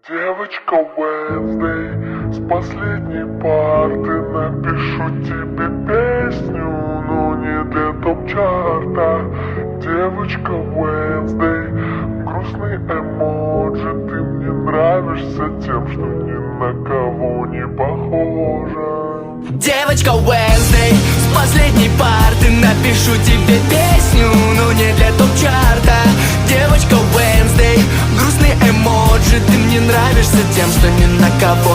Девочка Wednesday, с последней парты напишу тебе песню, но не для топ-чарта. Девочка Wednesday, грустный эмоджи, ты мне нравишься тем, что ни на кого не похожа. Девочка Wednesday, с последней парты напишу тебе песню, но не для топ-чарта. Девочка Wednesday, грустный эмоджи, ты мне нравишься тем, что ни на кого